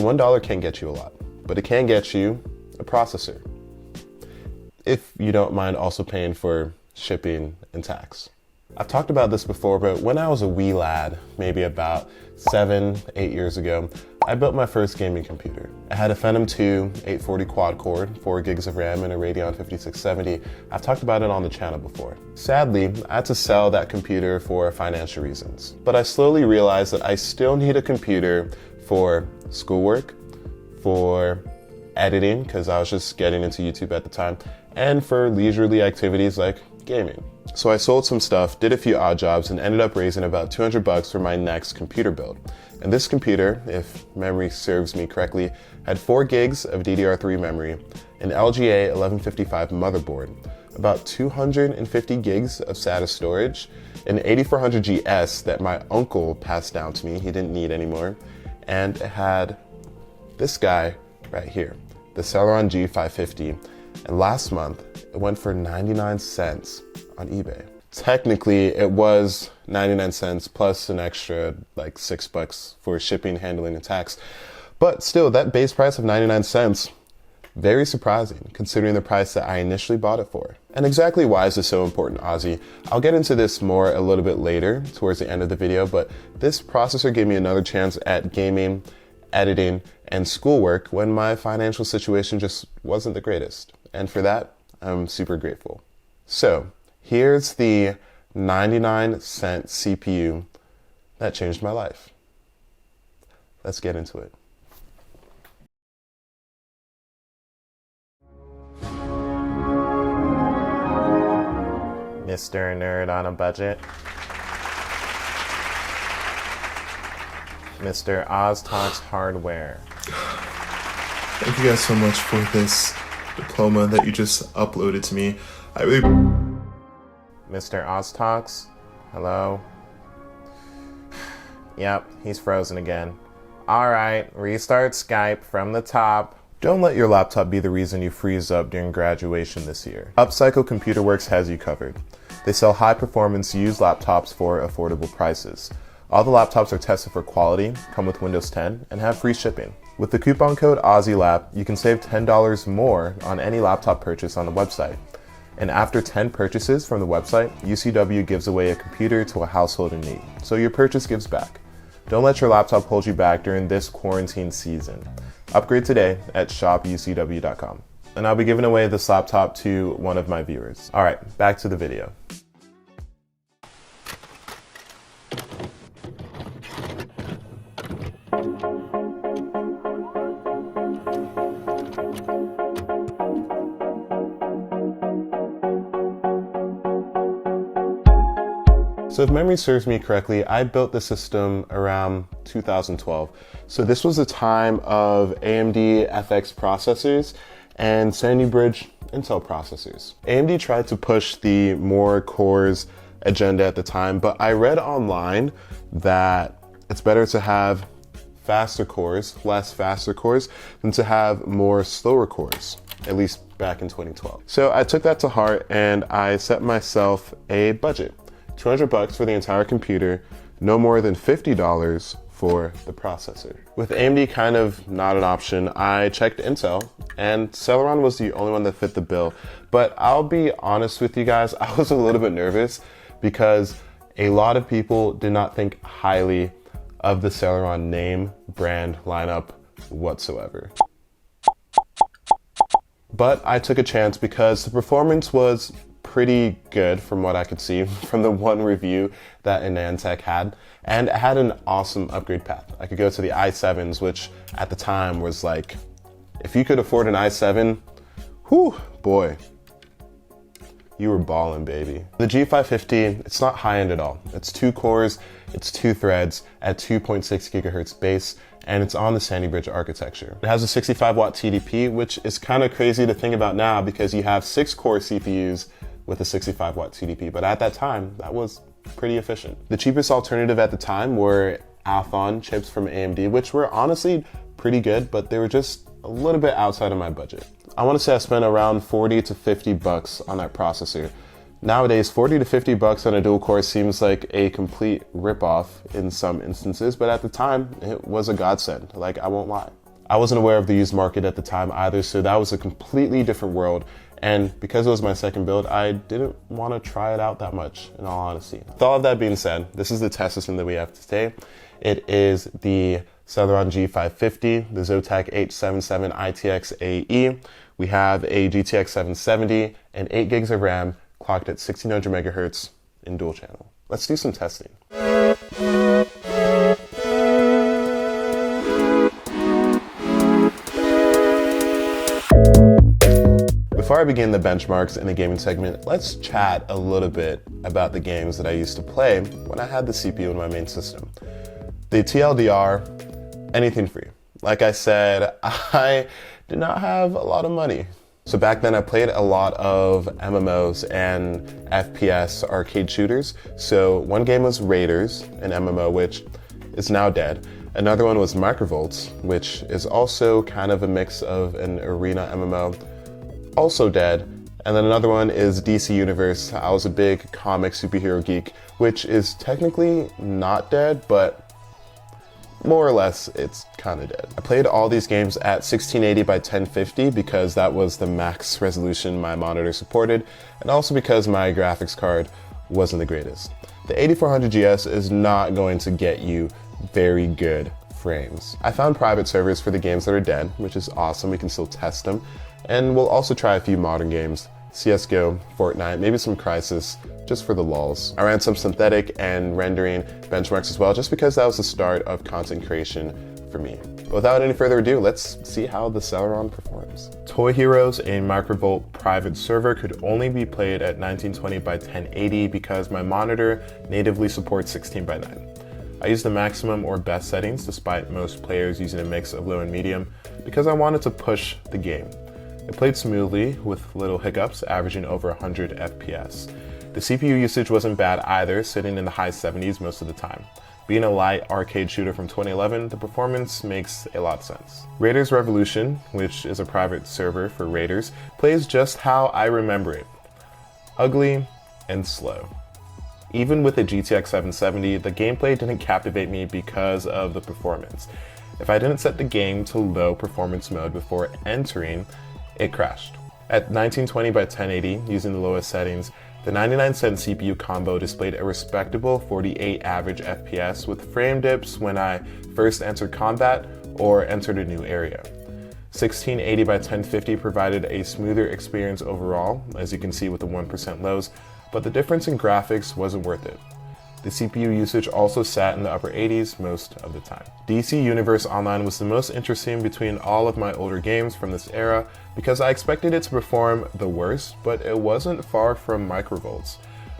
$1 can't get you a lot, but it can get you a processor, if you don't mind also paying for shipping and tax. I've talked about this before, but when I was a wee lad, maybe about 7, 8 years ago, I built my first gaming computer. I had a Phenom 2 840 quad core, 4 gigs of RAM, and a Radeon 5670. I've talked about it on the channel before. Sadly, I had to sell that computer for financial reasons. But I slowly realized that I still need a computer for schoolwork, for editing, because I was just getting into YouTube at the time, and for leisurely activities like gaming. So I sold some stuff, did a few odd jobs, and ended up raising about $200 for my next computer build. And this computer, if memory serves me correctly, had 4 gigs of DDR3 memory, an LGA 1155 motherboard, about 250 gigs of SATA storage, an 8400GS that my uncle passed down to me, he didn't need anymore, and it had this guy right here, the Celeron G550. And last month, it went for 99 cents on eBay. Technically, it was 99 cents plus an extra like $6 for shipping, handling, and tax. But still, that base price of 99 cents, very surprising considering the price that I initially bought it for. And exactly why is this so important, Ozzy? I'll get into this more a little bit later towards the end of the video, but this processor gave me another chance at gaming, editing, and schoolwork when my financial situation just wasn't the greatest. And for that, I'm super grateful. So here's the 99-cent CPU that changed my life. Let's get into it. Mr. Nerd on a budget. Mr. OzTalksHW. Thank you guys so much for this diploma that you just uploaded to me. I really... Mr. OzTalks, hello? Yep, he's frozen again. Alright, restart Skype from the top. Don't let your laptop be the reason you freeze up during graduation this year. Upcycle Computer Works has you covered. They sell high-performance used laptops for affordable prices. All the laptops are tested for quality, come with Windows 10, and have free shipping. With the coupon code OziLap, you can save $10 more on any laptop purchase on the website. And after 10 purchases from the website, UCW gives away a computer to a household in need. So your purchase gives back. Don't let your laptop hold you back during this quarantine season. Upgrade today at shopucw.com. And I'll be giving away this laptop to one of my viewers. All right, back to the video. So if memory serves me correctly, I built the system around 2012. So this was the time of AMD FX processors and Sandy Bridge Intel processors. AMD tried to push the more cores agenda at the time, but I read online that it's better to have faster cores, less faster cores, than to have more slower cores, at least back in 2012. So I took that to heart and I set myself a budget. $200 for the entire computer, no more than $50 for the processor. With AMD kind of not an option, I checked Intel, and Celeron was the only one that fit the bill. But I'll be honest with you guys, I was a little bit nervous because a lot of people did not think highly of the Celeron name, brand, lineup whatsoever. But I took a chance because the performance was pretty good from what I could see from the one review that AnandTech had, and it had an awesome upgrade path. I could go to the i7s, which at the time was like, if you could afford an i7, whew, boy, you were ballin', baby. The G550, it's not high-end at all. It's 2 cores, it's 2 threads at 2.6 gigahertz base, and it's on the Sandy Bridge architecture. It has a 65-watt TDP, which is kind of crazy to think about now because you have 6 core CPUs with a 65-watt TDP, but at that time, that was pretty efficient. The cheapest alternative at the time were Athon chips from AMD, which were honestly pretty good, but they were just a little bit outside of my budget. I want to say I spent around $40 to $50 on that processor. Nowadays, $40 to $50 on a dual core seems like a complete ripoff in some instances, but at the time, it was a godsend, like I won't lie. I wasn't aware of the used market at the time either, so that was a completely different world. And because it was my second build, I didn't want to try it out that much, in all honesty. With all of that being said, this is the test system that we have today. It is the Celeron G550, the Zotac H77 ITX AE. We have a GTX 770 and 8 gigs of RAM, clocked at 1600 megahertz in dual channel. Let's do some testing. Before I begin the benchmarks in the gaming segment, let's chat a little bit about the games that I used to play when I had the CPU in my main system. The TLDR, anything free. Like I said, I did not have a lot of money. So back then I played a lot of MMOs and FPS arcade shooters. So one game was Raiders, an MMO, which is now dead. Another one was MicroVolts, which is also kind of a mix of an arena MMO, also dead. And then another one is DC Universe. I was a big comic superhero geek, which is technically not dead, but more or less it's kind of dead. I played all these games at 1680 by 1050 because that was the max resolution my monitor supported, and also because my graphics card wasn't the greatest. The 8400 GS is not going to get you very good frames. I found private servers for the games that are dead, which is awesome. We can still test them. And we'll also try a few modern games, CSGO, Fortnite, maybe some Crysis, just for the lulz. I ran some synthetic and rendering benchmarks as well, just because that was the start of content creation for me. But without any further ado, let's see how the Celeron performs. Toy Heroes, a microvolt private server, could only be played at 1920 by 1080 because my monitor natively supports 16 by 9. I used the maximum or best settings, despite most players using a mix of low and medium, because I wanted to push the game. It played smoothly with little hiccups, averaging over 100 FPS. The CPU usage wasn't bad either, sitting in the high 70s most of the time. Being a light arcade shooter from 2011, the performance makes a lot of sense. Raiders Revolution, which is a private server for Raiders, plays just how I remember it. Ugly and slow. Even with a GTX 770, the gameplay didn't captivate me because of the performance. If I didn't set the game to low performance mode before entering, it crashed. At 1920 by 1080, using the lowest settings, the 99-cent CPU combo displayed a respectable 48 average FPS with frame dips when I first entered combat or entered a new area. 1680 by 1050 provided a smoother experience overall, as you can see with the 1% lows, but the difference in graphics wasn't worth it. The CPU usage also sat in the upper 80s most of the time. DC Universe Online was the most interesting between all of my older games from this era because I expected it to perform the worst, but it wasn't far from MicroVolts.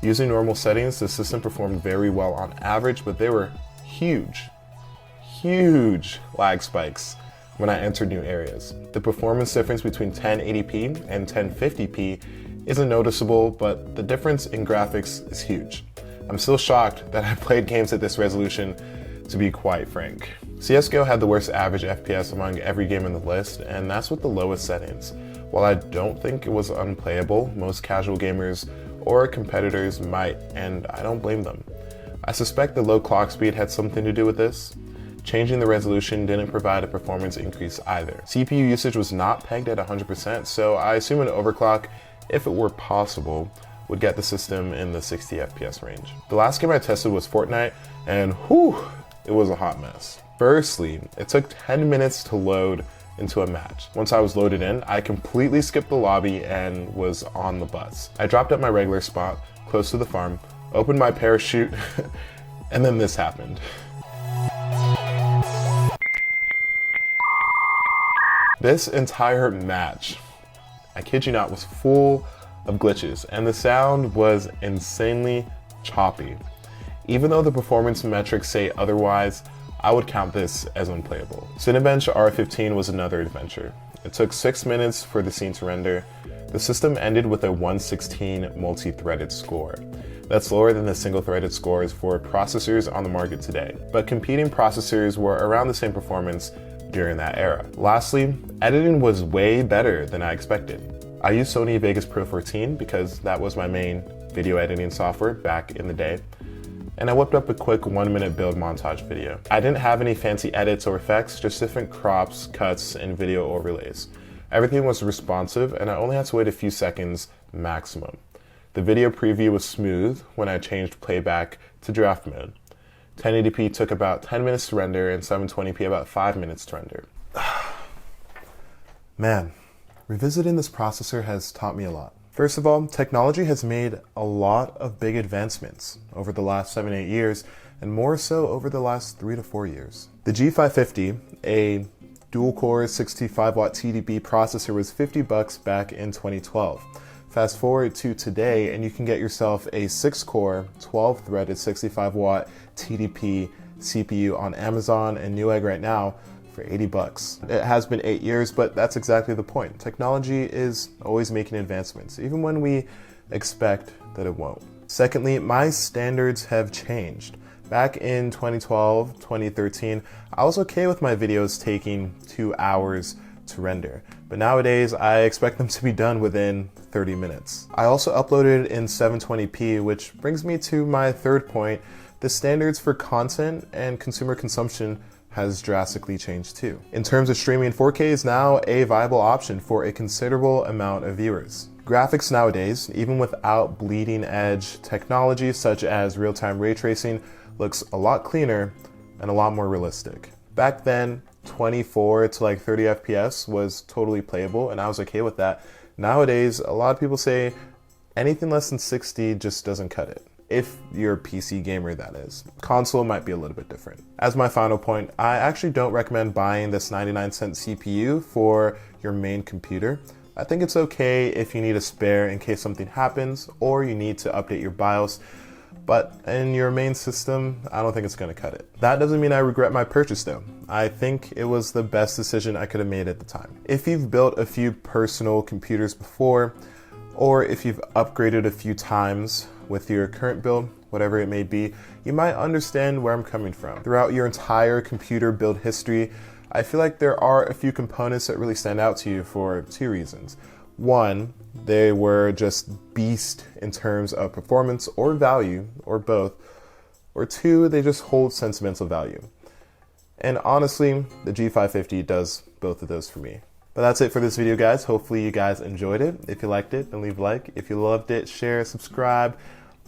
Using normal settings, the system performed very well on average, but there were huge lag spikes when I entered new areas. The performance difference between 1080p and 1050p isn't noticeable, but the difference in graphics is huge. I'm still shocked that I played games at this resolution, to be quite frank. CSGO had the worst average FPS among every game in the list, and that's with the lowest settings. While I don't think it was unplayable, most casual gamers or competitors might, and I don't blame them. I suspect the low clock speed had something to do with this. Changing the resolution didn't provide a performance increase either. CPU usage was not pegged at 100%, so I assume an overclock, if it were possible, would get the system in the 60 FPS range. The last game I tested was Fortnite, and it was a hot mess. Firstly, it took 10 minutes to load into a match. Once I was loaded in, I completely skipped the lobby and was on the bus. I dropped at my regular spot, close to the farm, opened my parachute, and then this happened. This entire match, I kid you not, was full of glitches, and the sound was insanely choppy. Even though the performance metrics say otherwise, I would count this as unplayable. Cinebench R15 was another adventure. It took 6 minutes for the scene to render. The system ended with a 116 multi-threaded score. That's lower than the single-threaded scores for processors on the market today, but competing processors were around the same performance during that era. Lastly, editing was way better than I expected. I used Sony Vegas Pro 14 because that was my main video editing software back in the day. and I whipped up a quick 1-minute build montage video. I didn't have any fancy edits or effects, just different crops, cuts, and video overlays. Everything was responsive, and I only had to wait a few seconds maximum. The video preview was smooth when I changed playback to draft mode. 1080p took about 10 minutes to render, and 720p about 5 minutes to render. Man, revisiting this processor has taught me a lot. First of all, technology has made a lot of big advancements over the last 7-8 years, and more so over the last 3 to 4 years. The G550, a dual-core 65-watt TDP processor, was $50 back in 2012. Fast forward to today, and you can get yourself a 6-core, 12-threaded 65-watt TDP CPU on Amazon and Newegg right now for $80. It has been 8 years, but that's exactly the point. Technology is always making advancements, even when we expect that it won't. Secondly, my standards have changed. Back in 2012, 2013, I was okay with my videos taking 2 hours to render, but nowadays I expect them to be done within 30 minutes. I also uploaded in 720p, which brings me to my third point. The standards for content and consumer consumption has drastically changed too. In terms of streaming, 4K is now a viable option for a considerable amount of viewers. Graphics nowadays, even without bleeding edge technology such as real-time ray tracing, looks a lot cleaner and a lot more realistic. Back then, 24 to like 30 FPS was totally playable, and I was okay with that. Nowadays, a lot of people say anything less than 60 just doesn't cut it. If you're a PC gamer, that is. Console might be a little bit different. As my final point, I actually don't recommend buying this 99-cent CPU for your main computer. I think it's okay if you need a spare in case something happens or you need to update your BIOS, but in your main system, I don't think it's gonna cut it. That doesn't mean I regret my purchase though. I think it was the best decision I could have made at the time. If you've built a few personal computers before, or if you've upgraded a few times with your current build, whatever it may be, you might understand where I'm coming from. Throughout your entire computer build history, I feel like there are a few components that really stand out to you for 2 reasons. One, they were just beast in terms of performance or value, or both. Or 2, they just hold sentimental value. And honestly, the G550 does both of those for me. But that's it for this video, guys. Hopefully you guys enjoyed it. If you liked it, then leave a like. If you loved it, share, subscribe,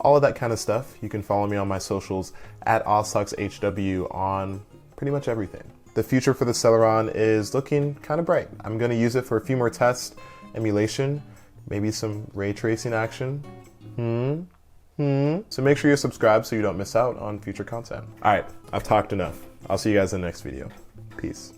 all of that kind of stuff. You can follow me on my socials at OzTalksHW on pretty much everything. The future for the Celeron is looking kind of bright. I'm going to use it for a few more tests, emulation, maybe some ray tracing action. So make sure you're subscribed so you don't miss out on future content. All right, I've talked enough. I'll see you guys in the next video. Peace.